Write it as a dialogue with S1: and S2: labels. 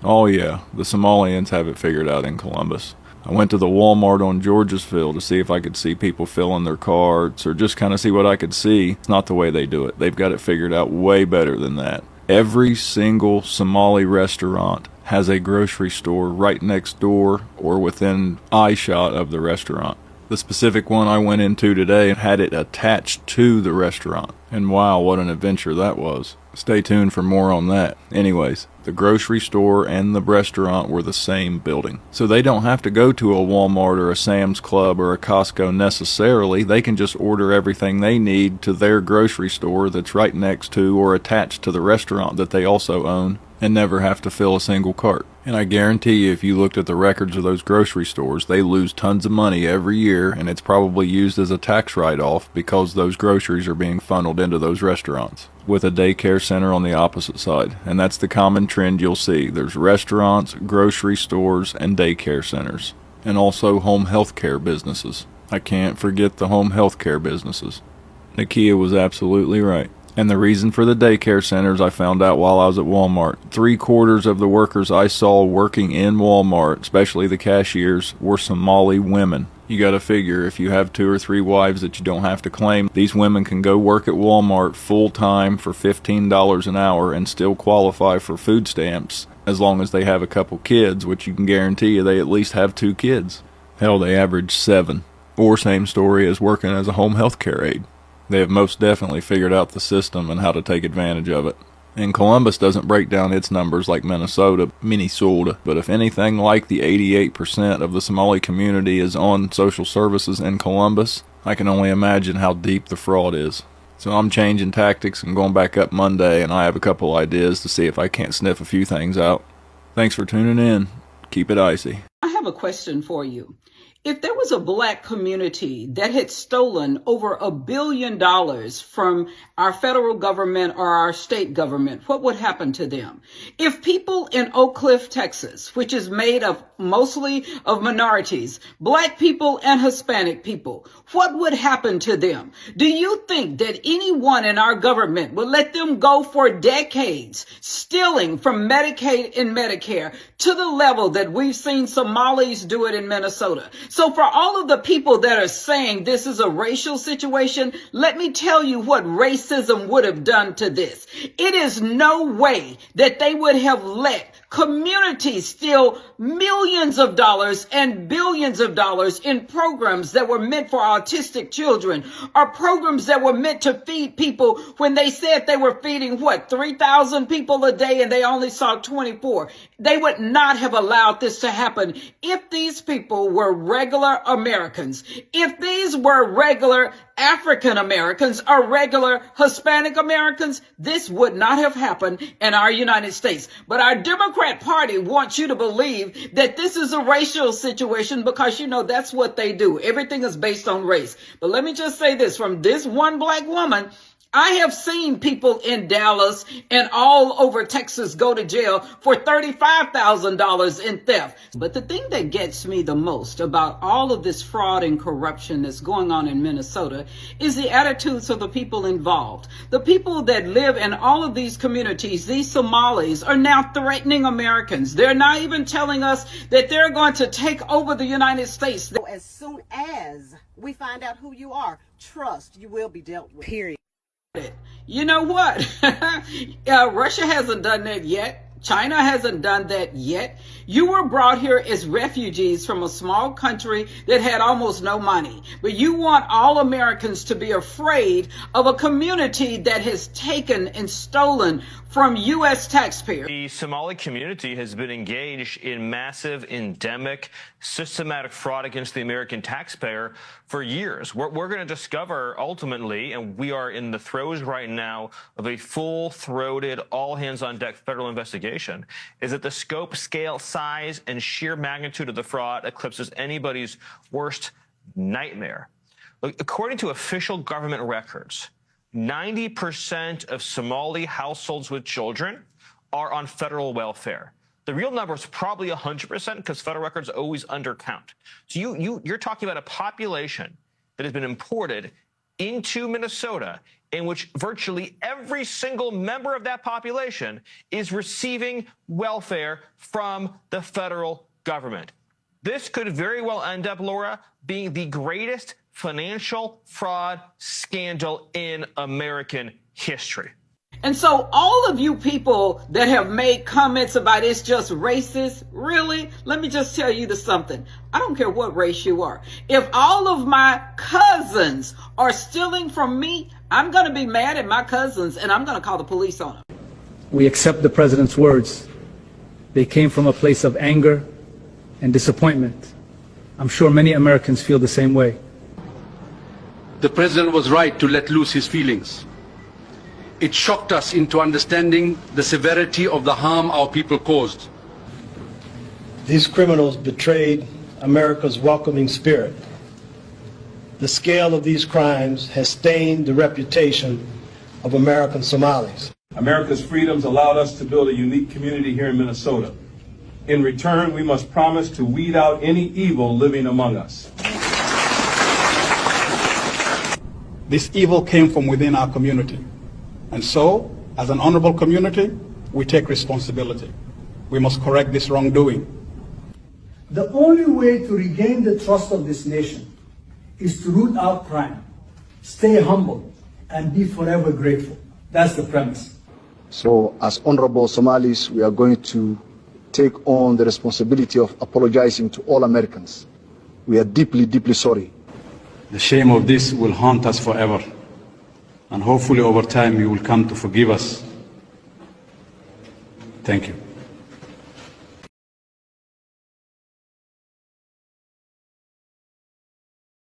S1: Oh yeah, the Somalians have it figured out in Columbus. I went to the Walmart on Georgesville to see if I could see people filling their carts or just kind of see what I could see. It's not the way they do it. They've got it figured out way better than that. Every single Somali restaurant has a grocery store right next door or within eyeshot of the restaurant. The specific one I went into today had it attached to the restaurant. And wow, what an adventure that was. Stay tuned for more on that. Anyways, the grocery store and the restaurant were the same building. So they don't have to go to a Walmart or a Sam's Club or a Costco necessarily. They can just order everything they need to their grocery store that's right next to or attached to the restaurant that they also own, and never have to fill a single cart. And I guarantee you, if you looked at the records of those grocery stores, they lose tons of money every year, and it's probably used as a tax write-off because those groceries are being funneled into those restaurants, with a daycare center on the opposite side. And that's the common trend you'll see. There's restaurants, grocery stores, and daycare centers, and also home health care businesses. I can't forget the home health care businesses. Nakia was absolutely right. And the reason for the daycare centers I found out while I was at Walmart. 3/4 of the workers I saw working in Walmart, especially the cashiers, were Somali women. You gotta figure, if you have 2 or 3 wives that you don't have to claim, these women can go work at Walmart full time for $15 an hour and still qualify for food stamps, as long as they have a couple kids, which you can guarantee you they at least have 2 kids. Hell, they average 7. Or same story as working as a home health care aide. They have most definitely figured out the system and how to take advantage of it. And Columbus doesn't break down its numbers like Minnesota, but if anything like the 88% of the Somali community is on social services in Columbus, I can only imagine how deep the fraud is. So I'm changing tactics and going back up Monday, and I have a couple ideas to see if I can't sniff a few things out. Thanks for tuning in. Keep it icy.
S2: I have a question for you. If there was a black community that had stolen over $1 billion from our federal government or our state government, what would happen to them? If people in Oak Cliff, Texas, which is made of mostly of minorities, black people and Hispanic people, what would happen to them? Do you think that anyone in our government would let them go for decades, stealing from Medicaid and Medicare to the level that we've seen Somalis do it in Minnesota? So for all of the people that are saying this is a racial situation, let me tell you what racism would have done to this. It is no way that they would have let communities steal millions of dollars and billions of dollars in programs that were meant for autistic children, or programs that were meant to feed people when they said they were feeding 3,000 people a day and they only saw 24. They would not have allowed this to happen if these people were regular Americans, if these were regular African Americans or regular Hispanic Americans. This would not have happened in our United States. But our Democrat Party wants you to believe that this is a racial situation because, that's what they do. Everything is based on race. But let me just say this, from this one black woman, I have seen people in Dallas and all over Texas go to jail for $35,000 in theft. But the thing that gets me the most about all of this fraud and corruption that's going on in Minnesota is the attitudes of the people involved. The people that live in all of these communities, these Somalis, are now threatening Americans. They're not even telling us that they're going to take over the United States.
S3: As soon as we find out who you are, trust you will be dealt with. Period.
S2: You know what? Russia hasn't done that yet. China hasn't done that yet. You were brought here as refugees from a small country that had almost no money. But you want all Americans to be afraid of a community that has taken and stolen from U.S. taxpayers.
S4: The Somali community has been engaged in massive, endemic, systematic fraud against the American taxpayer for years. We're going to discover ultimately, and we are in the throes right now of a full-throated, all-hands-on-deck federal investigation, is that the scope, scale, size, and sheer magnitude of the fraud eclipses anybody's worst nightmare. Look, according to official government records, 90% of Somali households with children are on federal welfare. The real number is probably 100% because federal records always undercount. So you're talking about a population that has been imported into Minnesota in which virtually every single member of that population is receiving welfare from the federal government. This could very well end up, Laura, being the greatest financial fraud scandal in American history.
S2: And so all of you people that have made comments about it's just racist, really, let me just tell you something. I don't care what race you are. If all of my cousins are stealing from me, I'm going to be mad at my cousins and I'm going to call the police on them.
S5: We accept the president's words. They came from a place of anger and disappointment. I'm sure many Americans feel the same way.
S6: The president was right to let loose his feelings. It shocked us into understanding the severity of the harm our people caused.
S7: These criminals betrayed America's welcoming spirit. The scale of these crimes has stained the reputation of American Somalis.
S8: America's freedoms allowed us to build a unique community here in Minnesota. In return, we must promise to weed out any evil living among us.
S9: This evil came from within our community. And so, as an honorable community, we take responsibility. We must correct this wrongdoing.
S5: The only way to regain the trust of this nation is to root out crime, stay humble, and be forever grateful. That's the premise.
S10: So, as honorable Somalis, we are going to take on the responsibility of apologizing to all Americans. We are deeply, deeply sorry.
S6: The shame of this will haunt us forever. And hopefully over time you will come to forgive us. Thank you.